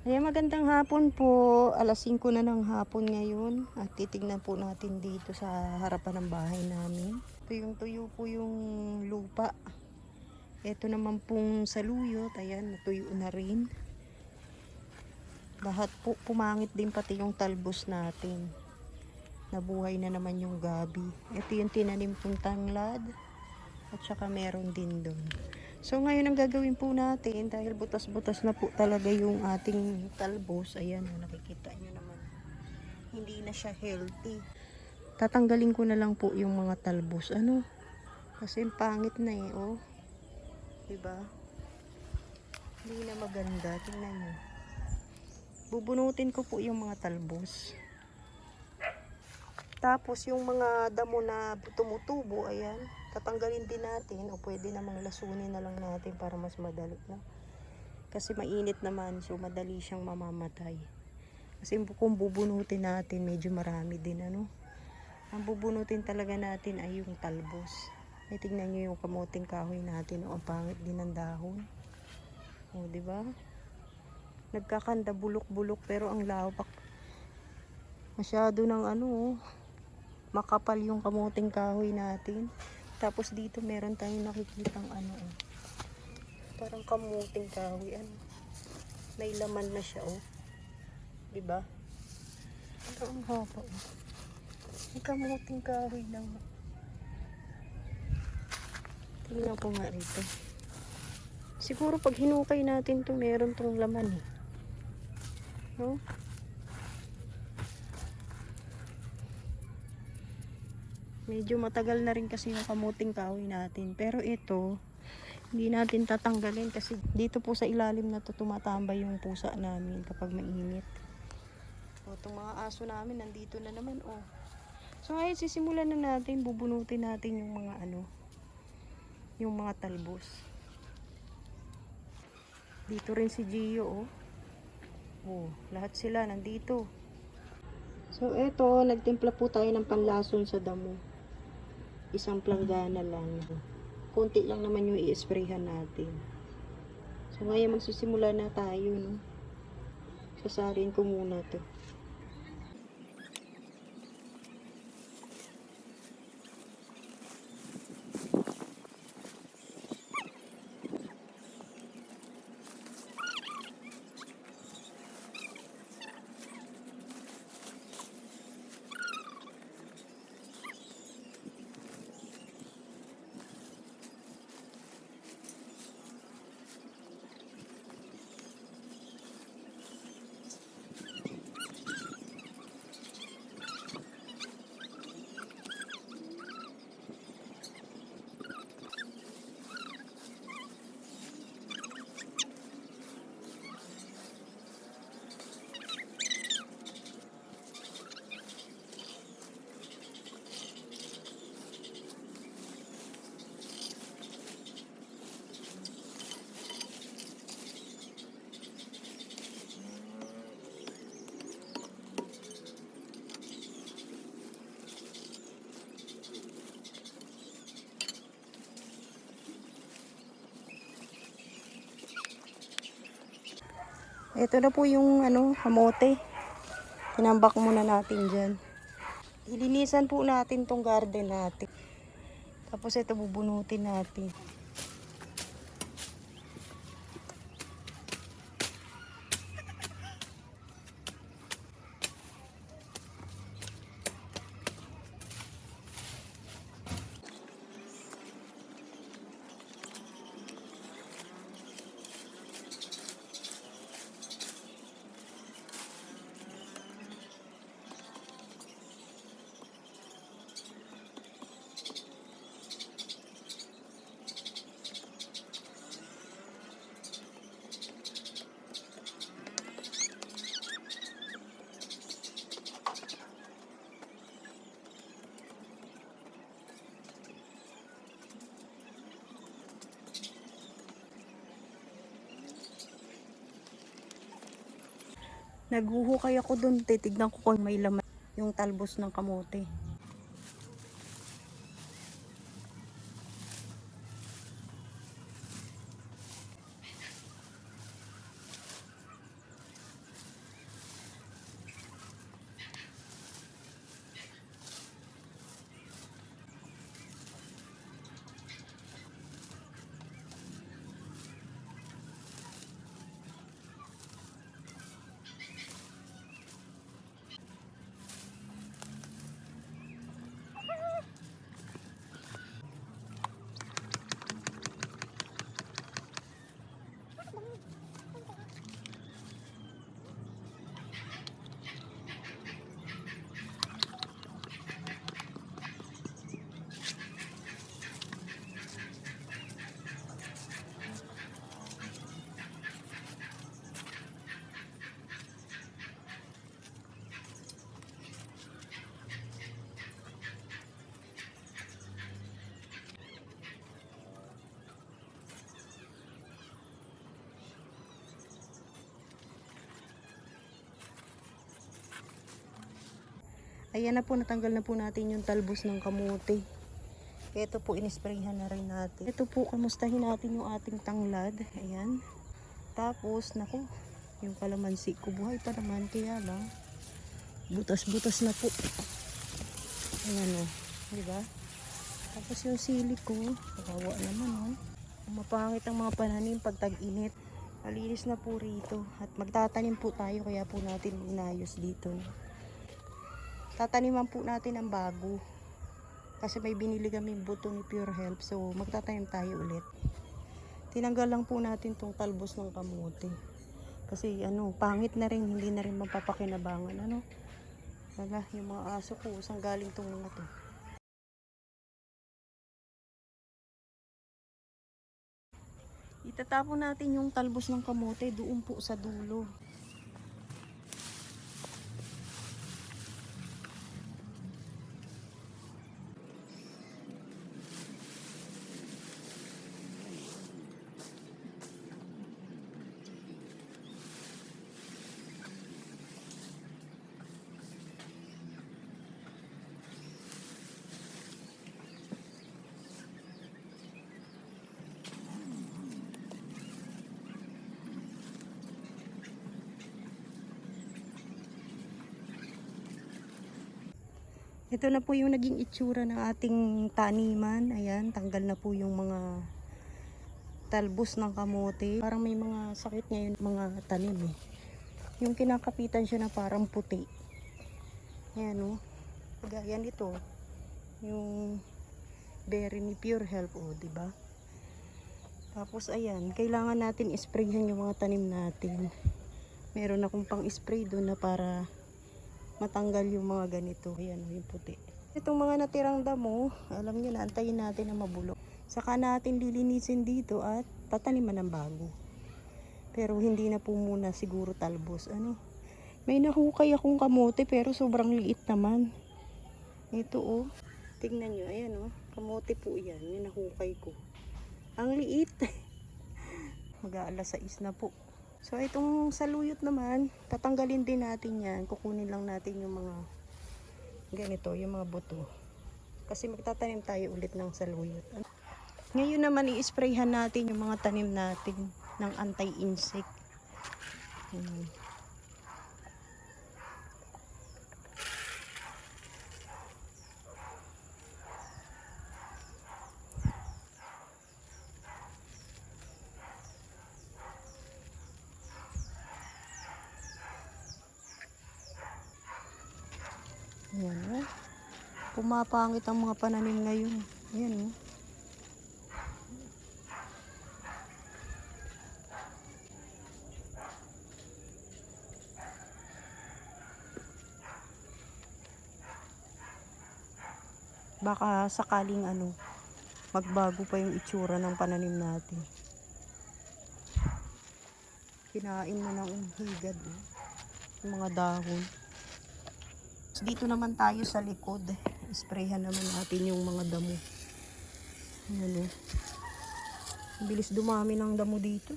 Ayan, magandang hapon po. Alas 5 na ng hapon ngayon. At titignan po natin dito sa harapan ng bahay namin. Tuyong-tuyo po yung lupa. Ito naman pong saluyot. Ayan, natuyo na rin. Lahat po pumangit din, pati yung talbos natin. Nabuhay na naman yung gabi. Ito yung tinanim pong tanglad. At saka meron din doon. So ngayon ang gagawin po natin, dahil butas-butas na po talaga yung ating talbos, ayan, nakikita nyo naman, hindi na siya healthy. Tatanggalin ko na lang po yung mga talbos, kasi pangit na oh, diba? Hindi na maganda, tingnan nyo. Bubunutin ko po yung mga talbos. Tapos yung mga damo na tumutubo, ayan, tatanggalin din natin, o pwede namang lasunin na lang natin para mas madali, no? Kasi mainit naman, so madali siyang mamamatay. Kasi kung bubunutin natin, medyo marami din, Ang bubunutin talaga natin ay yung talbos. Ay, tingnan nyo yung kamuting kahoy natin, ang pangit din ng dahon. O, diba? Nagkakanda bulok-bulok, pero ang lawak. Masyado ng makapal yung kamuting kahoy natin. Tapos dito meron tayong nakikitang parang kamuting kahoy, may laman na siya, diba? Pero ang haba, may kamuting kahoy lang. Tingnan ko nga rito. Siguro pag hinukay natin to, meron tong laman, no? Medyo matagal na rin kasi yung kamuting kahoy natin. Pero ito, hindi natin tatanggalin kasi dito po sa ilalim na to tumatambay yung pusa namin kapag mainit. O, itong mga aso namin nandito na naman, So ngayon sisimulan na natin, bubunutin natin yung mga yung mga talbos. Dito rin si Gio, lahat sila nandito. So eto, nagtimpla po tayo ng panlason sa damo. Isang planggana lang. Konti lang naman yung i-sprayhan natin. So ngayon magsisimula na tayo, no? Sasarin ko muna to. Ito na po yung kamote. Tinambak muna natin dyan. Ilinisan po natin tong garden natin. Tapos ito bubunutin natin. Naghuhukay ako dun, titignan ko kung may laman yung talbos ng kamote. Ayan na po, natanggal na po natin yung talbos ng kamote. Ito po, inisprayhan na rin natin. Ito po, kamustahin natin yung ating tanglad. Ayan. Tapos, naku, yung kalamansi ko buhay pa naman. Kaya lang, butas-butas na po. Ayan o. Diba? Tapos yung sili ko, kawawa naman o. Mapangit ang mga pananim pag tag-init. Malinis na po rito. At magtatanim po tayo, kaya po natin inayos dito. Tataniman po natin ang bago. Kasi may binili kami buto ni Pure Health. So, magtatanim tayo ulit. Tinanggal lang po natin tong talbos ng kamote. Kasi, pangit na rin. Hindi na rin mapapakinabangan. Wala, yung mga aso ko, saan galing tong mga to. Itatapon natin yung talbos ng kamote doon po sa dulo. Ito na po yung naging itsura ng ating taniman. Ayan, tanggal na po yung mga talbos ng kamote. Parang may mga sakit ngayon mga tanim eh. Yung kinakapitan siya na parang puti. Ayan o. Gaya nito. Yung berry ni Pure Health o, diba? Tapos ayan, kailangan natin isprayhan yung mga tanim natin. Meron akong pang spray doon na para matanggal yung mga ganito. Ayan, yung puti. Itong mga natirang damo, alam nyo na, antayin natin na mabulok. Saka natin lilinisin dito at tataniman ng bago. Pero hindi na po muna siguro talbos. May nahukay akong kamote pero sobrang liit naman. Ito oh. Tingnan nyo, ayan oh. Kamote po yan. Yung nahukay ko. Ang liit. Mag-aalas 6 na po. So, itong saluyot naman, tatanggalin din natin yan. Kukunin lang natin yung mga ganito, yung mga buto. Kasi magtatanim tayo ulit ng saluyot. Ngayon naman, i-sprayhan natin yung mga tanim natin ng anti-insect. Ayan o. Pumapangit ang mga pananim ngayon. Ayan o. Baka sakaling magbago pa yung itsura ng pananim natin. Kinain mo ng higad o. Yung mga dahon. Dito naman tayo sa likod. Sprayhan naman natin yung mga damo. Ayan o. Bilis dumami ng damo dito.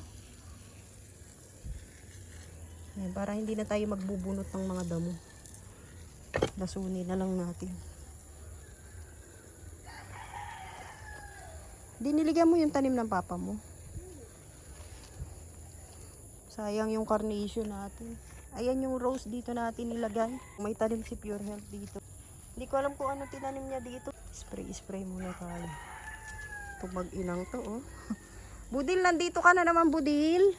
Ayan, para hindi na tayo magbubunot ng mga damo. Lasunin na lang natin. Diniligan mo yung tanim ng papa mo. Sayang yung carnation natin. Ayan yung rose dito natin nilagay. May tanim si Pure Health dito. Hindi ko alam kung ano tinanim niya dito. Spray muna tayo. Ito mag-inang to oh. Budil, nandito ka na naman Budil.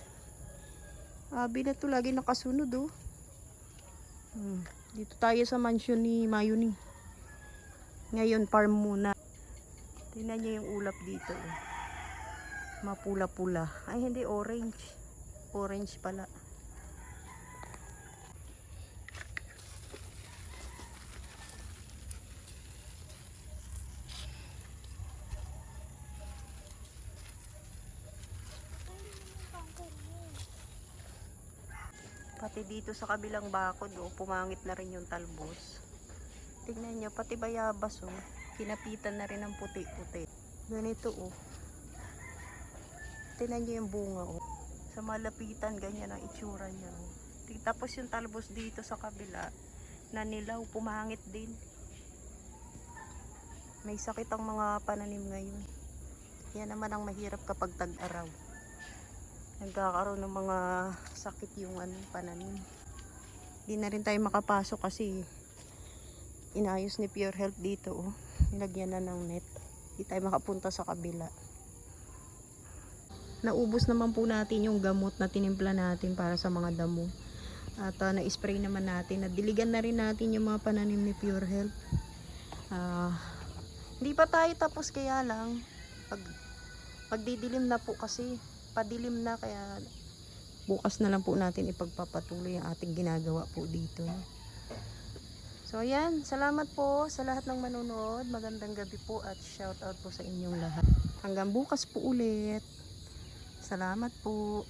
Abi na to, lagi nakasunod oh. Dito tayo sa mansion ni Mayuni. Ngayon farm muna. Tingnan niyo yung ulap dito oh. Mapula-pula. Ay hindi, orange. Orange pala. Pati dito sa kabilang bakod, pumangit na rin yung talbos. Tingnan nyo, pati bayabas, kinapitan na rin ng puti-puti. Ganito, tingnan nyo yung bunga, Sa malapitan, ganyan ang itsura niya, Tapos yung talbos dito sa kabila, nanilaw, pumangit din. May sakit ang mga pananim ngayon. Yan naman ang mahirap kapag tag-araw. Nagkakaroon ng mga sakit yung pananim. Di na rin tayo makapasok kasi inayos ni Pure Health dito. Oh. Nilagyan na ng net. Di tayo makapunta sa kabila. Naubos naman po natin yung gamot na tinimpla natin para sa mga damo. At na-spray naman natin. Nadiligan na rin natin yung mga pananim ni Pure Health. Hindi pa tayo tapos, kaya lang pagdidilim na po kasi. Padilim na, kaya bukas na lang po natin ipagpapatuloy ang ating ginagawa po dito. So ayan, salamat po sa lahat ng manonood. Magandang gabi po at shout out po sa inyong lahat. Hanggang bukas po ulit. Salamat po.